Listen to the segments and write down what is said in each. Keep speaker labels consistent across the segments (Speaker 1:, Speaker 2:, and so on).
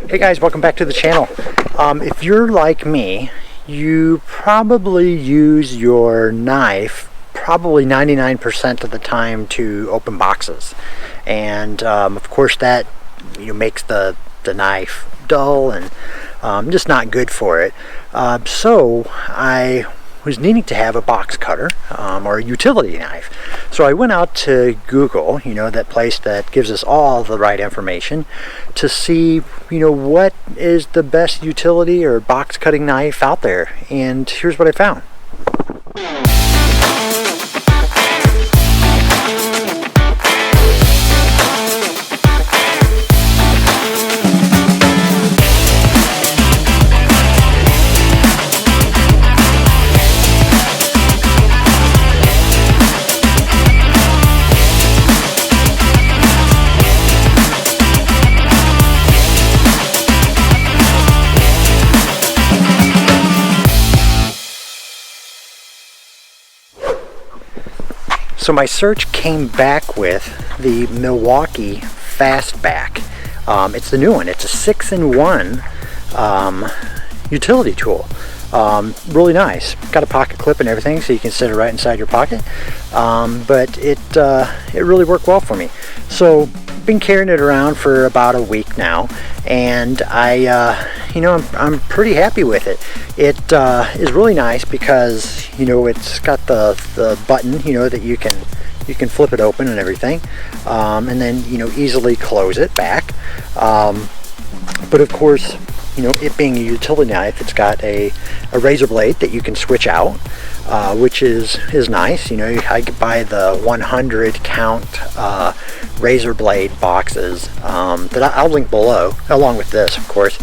Speaker 1: Hey guys, welcome back to the channel. If you're like me, you probably use your knife probably 99% of the time to open boxes, and of course that makes the knife dull and just not good for it. So I was needing to have a box cutter or a utility knife. So I went out to Google, that place that gives us all the right information, to see what is the best utility or box cutting knife out there, and here's what I found. So my search came back with the Milwaukee Fastback. It's the new one. It's a 6-in-1 utility tool. Really nice. Got a pocket clip and everything, so you can sit it right inside your pocket. But it really worked well for me. So been carrying it around for about a week now, and I'm pretty happy with it. It is really nice because it's got the button that you can flip it open and everything, and then easily close it back. But of course, it being a utility knife, it's got a razor blade that you can switch out, which is nice. I could buy the 100 count razor blade boxes that I'll link below, along with this, of course,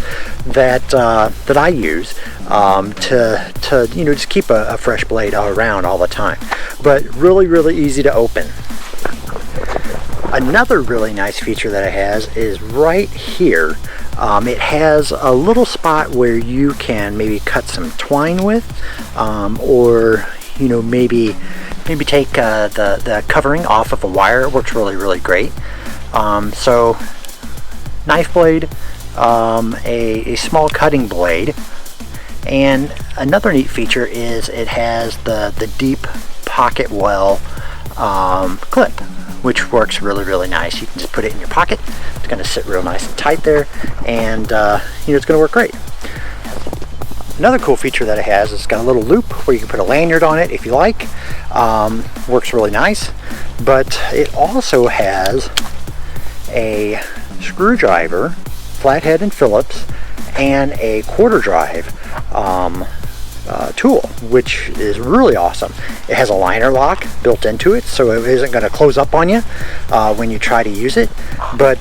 Speaker 1: that I use to just keep a fresh blade around all the time. But really easy to open. Another really nice feature that it has is right here. It has a little spot where you can maybe cut some twine with, or maybe take the covering off of a wire. It works really great. So knife blade, a small cutting blade, and another neat feature is it has the deep pocket well clip, which works really nice. You can just put it in your pocket. It's going to sit real nice and tight there, and it's going to work great. Another cool feature that it has is it's got a little loop where you can put a lanyard on it if you like. Works really nice, but it also has a screwdriver, flathead and Phillips, and a quarter drive tool, which is really awesome. It has a liner lock built into it, so it isn't going to close up on you when you try to use it. But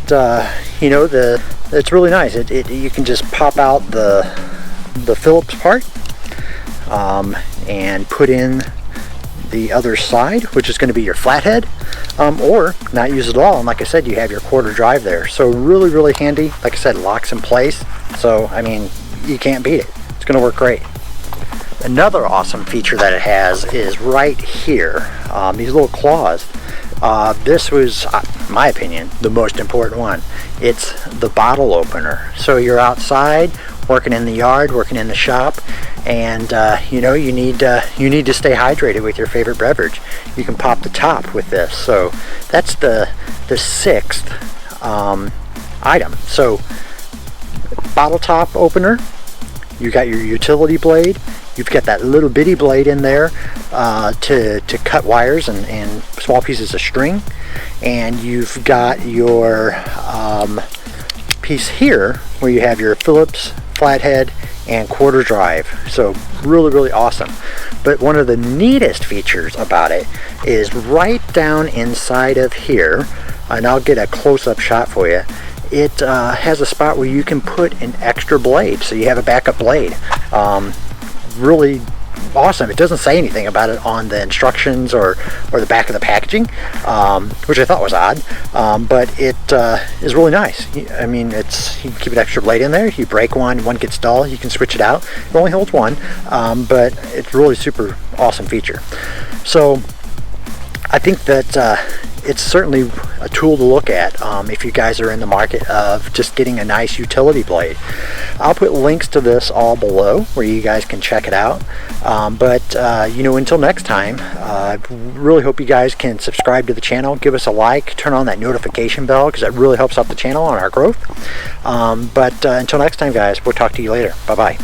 Speaker 1: it's really nice. You can just pop out the Phillips part and put in the other side, which is going to be your flathead, or not use it at all. And like I said, you have your quarter drive there, so really handy. Like I said, locks in place, so I mean, you can't beat it. It's going to work great. Another awesome feature that it has is right here, these little claws. This was, in my opinion, the most important one. It's the bottle opener. So you're outside, working in the yard, working in the shop, and you need to stay hydrated with your favorite beverage. You can pop the top with this. So that's the sixth item. So bottle top opener. You got your utility blade. You've got that little bitty blade in there to cut wires and small pieces of string, and you've got your piece here where you have your Phillips, flathead, and quarter drive. So really awesome. But one of the neatest features about it is right down inside of here, and I'll get a close-up shot for you. It has a spot where you can put an extra blade, so you have a backup blade. Really awesome. It doesn't say anything about it on the instructions or the back of the packaging, which I thought was odd, but it is really nice. I mean, you can keep an extra blade in there. You break one gets dull, you can switch it out. It only holds one, but it's really super awesome feature. So I think that it's certainly a tool to look at if you guys are in the market of just getting a nice utility blade. I'll put links to this all below where you guys can check it out. You know, until next time, I really hope you guys can subscribe to the channel, give us a like, turn on that notification bell, because that really helps out the channel and our growth. Until next time, guys, we'll talk to you later. Bye-bye.